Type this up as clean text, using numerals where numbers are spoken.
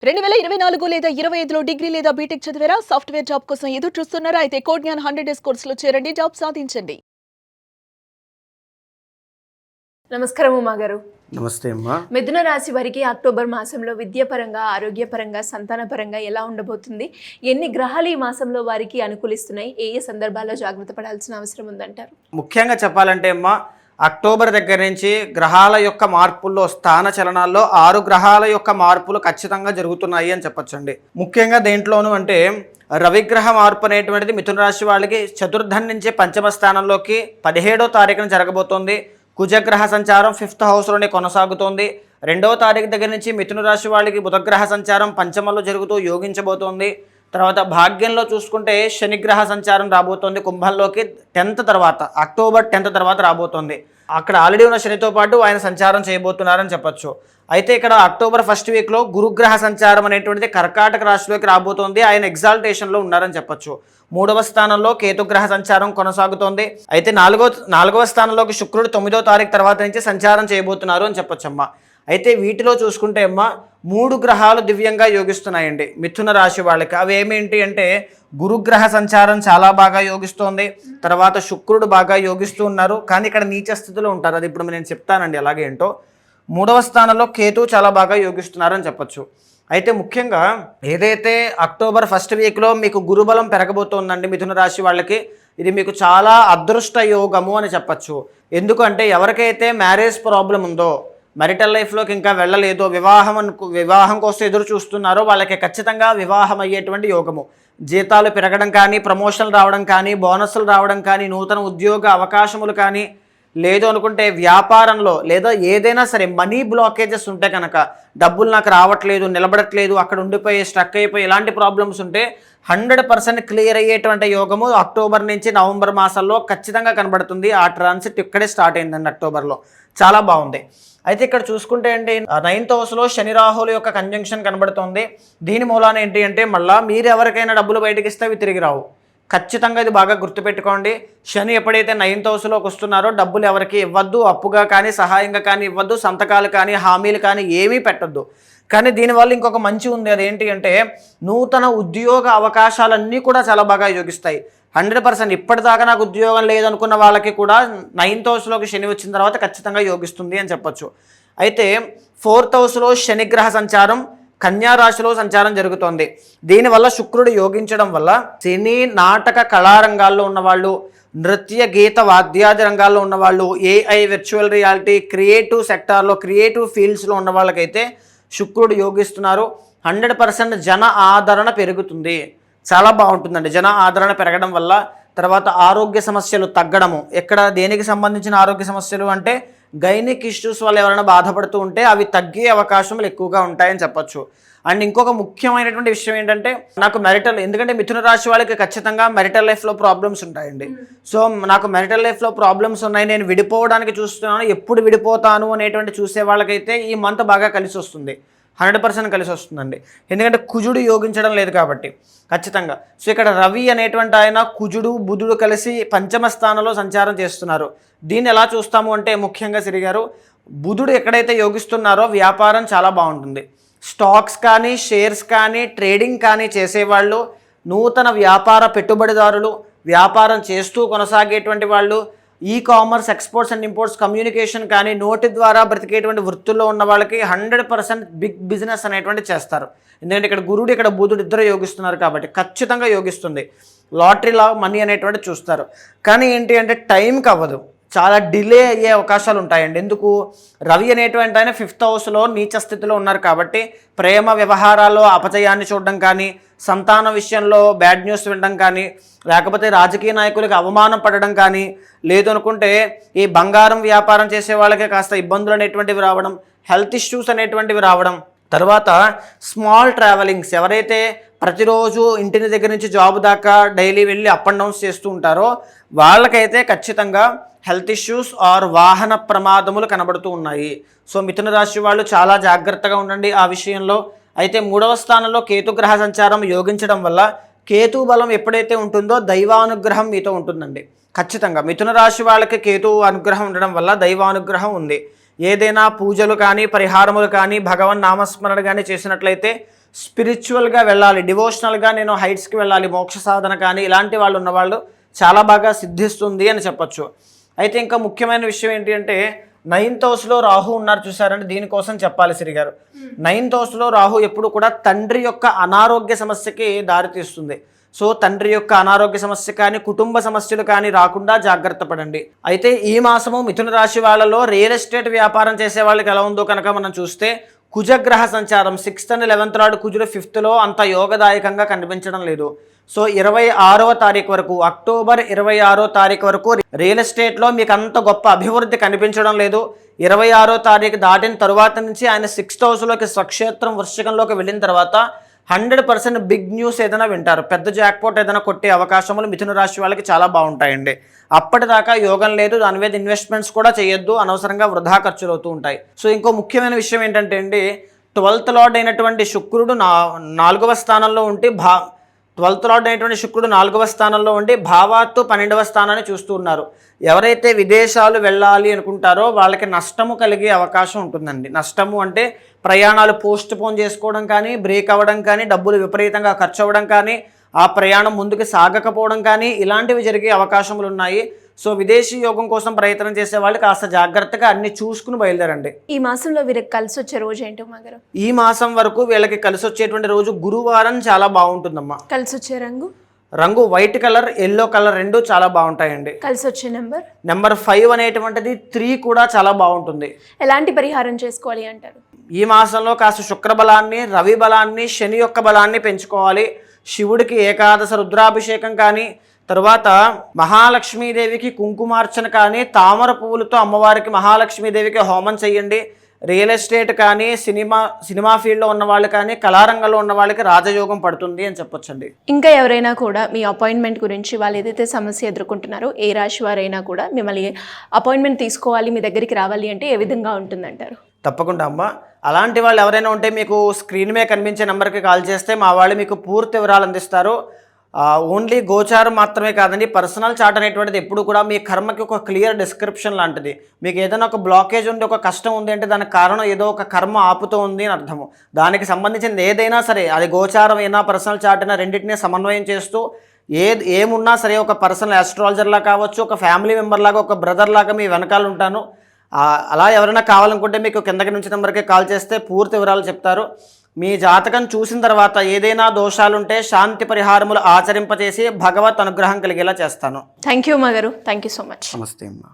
2024 లేదా 25లో డిగ్రీ లేదా బీటెక్ చదివారా? సాఫ్ట్‌వేర్ జాబ్ కోసం ఎదురు చూస్తున్నారా? అయితే కోడ్ జ్ఞాన్ 100 డేస్ కోర్సులో చేరండి. జాబ్ సాధించండి. నమస్కారం ఉమా గారు. నమస్తే అమ్మా. మిథున రాశి వారికి అక్టోబర్ మాసంలో విద్యాపరంగా, ఆరోగ్యపరంగా, సంతానపరంగా ఎలా ఉండబోతుంది? ఎన్ని గ్రహాలు ఈ మాసంలో వారికి అనుకూలిస్తున్నాయి? ఏ ఏ సందర్భాల్లో జాగ్రత్త పడాల్సిన అవసరం ఉందంటారు? ముఖ్యంగా చెప్పాలంటే అమ్మా, అక్టోబర్ దగ్గర నుంచి గ్రహాల యొక్క మార్పుల్లో, స్థాన చలనాల్లో 6 గ్రహాల యొక్క మార్పులు ఖచ్చితంగా జరుగుతున్నాయి అని చెప్పొచ్చండి. ముఖ్యంగా దేంట్లోనూ అంటే రవిగ్రహ మార్పు అనేటువంటిది మిథున రాశి వాళ్ళకి చతుర్థం నుంచి పంచమ స్థానంలోకి 17వ తారీఖున జరగబోతోంది. కుజగ్రహ సంచారం 5th హౌస్లోనే కొనసాగుతోంది. 2వ తారీఖు దగ్గర నుంచి మిథున రాశి వాళ్ళకి బుధగ్రహ సంచారం పంచమంలో జరుగుతూ యోగించబోతోంది. తర్వాత భాగ్యంలో చూసుకుంటే శనిగ్రహ సంచారం రాబోతోంది కుంభంలోకి 10th తర్వాత, అక్టోబర్ 10th తర్వాత రాబోతోంది. అక్కడ ఆల్రెడీ ఉన్న శనితో పాటు ఆయన సంచారం చేయబోతున్నారని చెప్పొచ్చు. అయితే ఇక్కడ అక్టోబర్ 1st వీక్లో గురుగ్రహ సంచారం అనేటువంటిది కర్కాటక రాశిలోకి రాబోతోంది. ఆయన ఎగ్జాల్టేషన్లో ఉన్నారని చెప్పొచ్చు. 3వ స్థానంలో కేతుగ్రహ సంచారం కొనసాగుతోంది. అయితే నాలుగవ స్థానంలోకి శుక్రుడు 9వ తారీఖు తర్వాత నుంచి సంచారం చేయబోతున్నారు అని చెప్పొచ్చమ్మా. అయితే వీటిలో చూసుకుంటే అమ్మ 3 గ్రహాలు దివ్యంగా యోగిస్తున్నాయండి మిథున రాశి వాళ్ళకి. అవి ఏమేంటి అంటే గురుగ్రహ సంచారం చాలా బాగా యోగిస్తోంది. తర్వాత శుక్రుడు బాగా యోగిస్తూ ఉన్నారు, కానీ ఇక్కడ నీచ స్థితిలో ఉంటారు. అది ఇప్పుడు నేను చెప్తానండి అలాగేంటో. 3వ స్థానంలో కేతు చాలా బాగా యోగిస్తున్నారని చెప్పొచ్చు. అయితే ముఖ్యంగా ఏదైతే అక్టోబర్ 1st వీక్లో మీకు గురుబలం పెరగబోతోందండి మిథున రాశి వాళ్ళకి, ఇది మీకు చాలా అదృష్ట యోగము అని చెప్పచ్చు. ఎందుకంటే ఎవరికైతే మ్యారేజ్ ప్రాబ్లం ఉందో, marital లైఫ్లోకి ఇంకా వెళ్ళలేదో, వివాహం కోసం ఎదురు చూస్తున్నారో వాళ్ళకి ఖచ్చితంగా వివాహం అయ్యేటువంటి యోగము. జీతాలు పెరగడం కానీ, ప్రమోషన్లు రావడం కానీ, బోనస్లు రావడం కానీ, నూతన ఉద్యోగ అవకాశములు కానీ, లేదు అనుకుంటే వ్యాపారంలో లేదా ఏదైనా సరే మనీ బ్లాకేజెస్ ఉంటే కనుక, డబ్బులు నాకు రావట్లేదు, నిలబడట్లేదు, అక్కడ ఉండిపోయి స్ట్రక్ అయిపోయి ఇలాంటి ప్రాబ్లమ్స్ ఉంటే 100% క్లియర్ అయ్యేటువంటి యోగము అక్టోబర్ నుంచి నవంబర్ మాసాల్లో ఖచ్చితంగా కనబడుతుంది. ఆ ట్రాన్సిట్ ఇక్కడే స్టార్ట్ అయిందండి అక్టోబర్లో, చాలా బాగుంది. అయితే ఇక్కడ చూసుకుంటే ఏంటి, 9th హౌస్లో శని రాహుల యొక్క కంజంక్షన్ కనబడుతుంది. దీని మూలాన ఏంటి అంటే మళ్ళీ మీరు ఎవరికైనా డబ్బులు బయటకి ఇస్తే అవి తిరిగి రావు. ఖచ్చితంగా ఇది బాగా గుర్తుపెట్టుకోండి. శని ఎప్పుడైతే 9th హౌస్లోకి వస్తున్నారో డబ్బులు ఎవరికి ఇవ్వద్దు, అప్పుగా కానీ సహాయంగా కానీ ఇవ్వద్దు, సంతకాలు కానీ హామీలు కానీ ఏమీ పెట్టద్దు. కానీ దీనివల్ల ఇంకొక మంచి ఉంది, అదేంటి అంటే నూతన ఉద్యోగ అవకాశాలన్నీ కూడా చాలా బాగా యోగిస్తాయి. 100% ఇప్పటిదాకా నాకు ఉద్యోగం లేదనుకున్న వాళ్ళకి కూడా 9th హౌస్లోకి శని వచ్చిన తర్వాత ఖచ్చితంగా యోగిస్తుంది అని చెప్పొచ్చు. అయితే 4th హౌస్లో శనిగ్రహ సంచారం కన్యా రాశిలో సంచారం జరుగుతోంది. దీనివల్ల శుక్రుడు యోగించడం వల్ల సినీ నాటక కళారంగాల్లో ఉన్నవాళ్ళు, నృత్య గీత వాద్యాది రంగాల్లో ఉన్నవాళ్ళు, ఏఐ వర్చువల్ రియాలిటీ క్రియేటివ్ సెక్టార్లో క్రియేటివ్ ఫీల్డ్స్లో ఉన్న వాళ్ళకైతే శుక్రుడు యోగిస్తున్నారు. 100% జన ఆదరణ పెరుగుతుంది, చాలా బాగుంటుందండి జన ఆదరణ పెరగడం వల్ల. తర్వాత ఆరోగ్య సమస్యలు తగ్గడము, ఎక్కడ దేనికి సంబంధించిన ఆరోగ్య సమస్యలు అంటే గైనిక్ ఇష్యూస్ వల్ల ఎవరైనా బాధపడుతూ ఉంటే అవి తగ్గే అవకాశాలు ఎక్కువగా ఉంటాయని చెప్పొచ్చు. అండ్ ఇంకొక ముఖ్యమైనటువంటి విషయం ఏంటంటే నాకు ఎందుకంటే మిథున రాశి వాళ్ళకి ఖచ్చితంగా మ్యారిటల్ లైఫ్లో ప్రాబ్లమ్స్ ఉంటాయండి. సో నాకు మ్యారిటల్ లైఫ్లో ప్రాబ్లమ్స్ ఉన్నాయి, నేను విడిపోవడానికి చూస్తున్నాను, ఎప్పుడు విడిపోతాను అనేటువంటి చూసే వాళ్ళకైతే ఈ మంత్ బాగా కలిసి వస్తుంది, 100% కలిసి వస్తుందండి. ఎందుకంటే కుజుడు యోగించడం లేదు కాబట్టి ఖచ్చితంగా. సో ఇక్కడ రవి అనేటువంటి ఆయన కుజుడు బుధుడు కలిసి పంచమ స్థానంలో సంచారం చేస్తున్నారు. దీన్ని ఎలా చూస్తాము అంటే ముఖ్యంగా సిరిగారు, బుధుడు ఎక్కడైతే యోగిస్తున్నారో వ్యాపారం చాలా బాగుంటుంది. స్టాక్స్ కానీ, షేర్స్ కానీ, ట్రేడింగ్ కానీ చేసేవాళ్ళు, నూతన వ్యాపార పెట్టుబడిదారులు, వ్యాపారం చేస్తూ కొనసాగేటువంటి వాళ్ళు, e commerce, exports and imports, communication కానీ, నోటి ద్వారా బ్రతికేటువంటి వృత్తుల్లో ఉన్న వాళ్ళకి 100% బిగ్ బిజినెస్ అనేటువంటి చేస్తారు. ఎందుకంటే ఇక్కడ గురుడు, ఇక్కడ బుధుడు ఇద్దరు యోగిస్తున్నారు కాబట్టి ఖచ్చితంగా యోగిస్తుంది. లాటరీలా మనీ అనేటువంటి చూస్తారు. కానీ ఏంటి అంటే టైంకి అవ్వదు, చాలా డిలే అయ్యే అవకాశాలు ఉంటాయండి. ఎందుకు, రవి అనేటువంటి ఆయన 5th హౌస్లో నీచ స్థితిలో ఉన్నారు కాబట్టి ప్రేమ వ్యవహారాల్లో అపజయాన్ని చూడడం కానీ, సంతాన విషయంలో బ్యాడ్ న్యూస్ వినడం కానీ, లేకపోతే రాజకీయ నాయకులకు అవమానం పడడం కానీ, లేదు అనుకుంటే ఈ బంగారం వ్యాపారం చేసే వాళ్ళకే కాస్త ఇబ్బందులు అనేటువంటివి రావడం, హెల్త్ ఇష్యూస్ అనేటువంటివి రావడం, తర్వాత స్మాల్ ట్రావెలింగ్స్, ఎవరైతే ప్రతిరోజు ఇంటిని దగ్గర నుంచి జాబ్ దాకా డైలీ వెళ్ళి అప్ అండ్ డౌన్స్ చేస్తూ ఉంటారో వాళ్ళకైతే ఖచ్చితంగా హెల్త్ ఇష్యూస్ ఆర్ వాహన ప్రమాదములు కనబడుతూ ఉన్నాయి. సో మిథున రాశి వాళ్ళు చాలా జాగ్రత్తగా ఉండండి ఆ విషయంలో. అయితే 3వ స్థానంలో కేతుగ్రహ సంచారం యోగించడం వల్ల కేతు బలం ఎప్పుడైతే ఉంటుందో దైవానుగ్రహం మీతో ఉంటుందండి. ఖచ్చితంగా మిథున రాశి వాళ్ళకి కేతు అనుగ్రహం ఉండడం వల్ల దైవానుగ్రహం ఉంది. ఏదైనా పూజలు కానీ, పరిహారములు కానీ, భగవన్ నామస్మరణ కానీ చేసినట్లయితే స్పిరిచువల్గా వెళ్ళాలి, డివోషనల్గా నేను హైట్స్కి వెళ్ళాలి, మోక్ష సాధన కానీ ఇలాంటి వాళ్ళు ఉన్నవాళ్ళు చాలా బాగా సిద్ధిస్తుంది అని చెప్పొచ్చు. అయితే ఇంకా ముఖ్యమైన విషయం ఏంటి అంటే 9th హౌస్లో రాహు ఉన్నారు చూసారంటే దీనికోసం చెప్పాలి శ్రీ గారు. 9th హౌస్లో రాహు ఎప్పుడు కూడా తండ్రి యొక్క అనారోగ్య సమస్యకి దారితీస్తుంది. సో తండ్రి యొక్క అనారోగ్య సమస్య కానీ కుటుంబ సమస్యలు కానీ రాకుండా జాగ్రత్త పడండి. అయితే ఈ మాసము మిథున రాశి వాళ్ళలో రియల్ ఎస్టేట్ వ్యాపారం చేసే వాళ్ళకి ఎలా ఉందో కనుక మనం చూస్తే కుజగ్రహ సంచారం 6th and 11th లార్డ్ కుజుడు 5thలో అంత యోగదాయకంగా కనిపించడం లేదు. సో 26వ తారీఖు వరకు, అక్టోబర్ 26వ తారీఖు వరకు రియల్ ఎస్టేట్లో మీకు అంత గొప్ప అభివృద్ధి కనిపించడం లేదు. 26వ తారీఖు దాటిన తర్వాత నుంచి ఆయన 6th హౌస్లోకి స్వక్షేత్రం వృశ్చికంలోకి వెళ్ళిన తర్వాత 100% బిగ్ న్యూస్ ఏదైనా వింటారు. పెద్ద జాక్పాట్ ఏదైనా కొట్టే అవకాశములు మిథున రాశి వాళ్ళకి చాలా బాగుంటాయండి. అప్పటిదాకా యోగం లేదు, దాని మీద ఇన్వెస్ట్మెంట్స్ కూడా చేయొద్దు, అనవసరంగా వృధా ఖర్చులు అవుతూ ఉంటాయి. సో ఇంకో ముఖ్యమైన విషయం ఏంటంటే అండి 12th లార్డ్ అయినటువంటి శుక్రుడు 4వ స్థానంలో ఉంటే 12th లార్డ్ అయినటువంటి శుక్రుడు 4వ స్థానంలో ఉండి భావాత్తు 12వ స్థానాన్ని చూస్తూ ఉన్నారు. ఎవరైతే విదేశాలు వెళ్ళాలి అనుకుంటారో వాళ్ళకి నష్టము కలిగే అవకాశం ఉంటుందండి. నష్టము అంటే ప్రయాణాలు పోస్ట్ పోన్ చేసుకోవడం కానీ, బ్రేక్ అవ్వడం కానీ, డబ్బులు విపరీతంగా ఖర్చు అవ్వడం కానీ, ఆ ప్రయాణం ముందుకు సాగకపోవడం కానీ ఇలాంటివి జరిగే అవకాశములు ఉన్నాయి. సో విదేశీ యోగం కోసం ప్రయత్నం చేసే వాళ్ళు కాస్త జాగ్రత్తగా అన్ని చూసుకుని బయలుదేరండి. ఈ మాసంలో వీరికి కలిసి వచ్చే రోజు ఏంటో మాగారు? ఈ మాసం వరకు వీళ్ళకి కలిసి వచ్చేటువంటి రోజు గురువారం చాలా బాగుంటుందమ్మా. కలిసి వచ్చే రంగు వైట్ కలర్, ఎల్లో కలర్ రెండు చాలా బాగుంటాయండి. కలిసి వచ్చే నెంబర్ 5 అనేటువంటిది 3 కూడా చాలా బాగుంటుంది. ఎలాంటి పరిహారం చేసుకోవాలి అంటారు? ఈ మాసంలో కాస్త శుక్ర బలాన్ని, రవి బలాన్ని, శని యొక్క బలాన్ని పెంచుకోవాలి. శివుడికి ఏకాదశ రుద్రాభిషేకం కానీ, తర్వాత మహాలక్ష్మీదేవికి కుంకుమార్చన కానీ, తామర పువ్వులతో అమ్మవారికి మహాలక్ష్మీదేవికి హోమం చేయండి. రియల్ ఎస్టేట్ కానీ, సినిమా ఫీల్డ్లో ఉన్న వాళ్ళు కానీ, కళారంగంలో ఉన్న వాళ్ళకి రాజయోగం పడుతుంది అని చెప్పొచ్చండి. ఇంకా ఎవరైనా కూడా మీ అపాయింట్మెంట్ గురించి వాళ్ళు ఏదైతే సమస్య ఎదుర్కొంటున్నారో ఏ రాశి వారైనా కూడా మిమ్మల్ని అపాయింట్మెంట్ తీసుకోవాలి, మీ దగ్గరికి రావాలి అంటే ఏ విధంగా ఉంటుందంటారు? తప్పకుండా అమ్మ. అలాంటి వాళ్ళు ఎవరైనా ఉంటే మీకు స్క్రీన్ మీద కనిపించే నెంబర్కి కాల్ చేస్తే మా వాళ్ళు మీకు పూర్తి వివరాలు అందిస్తారు. ఓన్లీ గోచారం మాత్రమే కాదండి, పర్సనల్ చార్ట్ అనేటువంటిది ఎప్పుడు కూడా మీ కర్మకి ఒక క్లియర్ డిస్క్రిప్షన్ లాంటిది. మీకు ఏదైనా ఒక బ్లాకేజ్ ఉంది, ఒక కష్టం ఉంది అంటే దానికి కారణం ఏదో ఒక కర్మ ఆపుతూ ఉంది అని అర్థము. దానికి సంబంధించింది ఏదైనా సరే, అది గోచారం అయినా పర్సనల్ చార్ట్ అయినా రెండింటినీ సమన్వయం చేస్తూ ఏమున్నా సరే ఒక పర్సనల్ ఆస్ట్రాలజర్లా కావచ్చు, ఒక ఫ్యామిలీ మెంబర్ లాగా, ఒక బ్రదర్ లాగా మీ వెనకాల ఉంటాను. అలా ఎవరైనా కావాలనుకుంటే మీకు కిందకి నుంచి నెంబర్కి కాల్ చేస్తే పూర్తి వివరాలు చెప్తారు. మీ జాతకం చూసిన తర్వాత ఏదైనా దోషాలుంటే శాంతి పరిహారములు ఆచరింపచేసి భగవత్ అనుగ్రహం కలిగేలా చేస్తాను. థ్యాంక్ యూ మాగారు, థ్యాంక్ యూ సో మచ్. నమస్తే అమ్మా.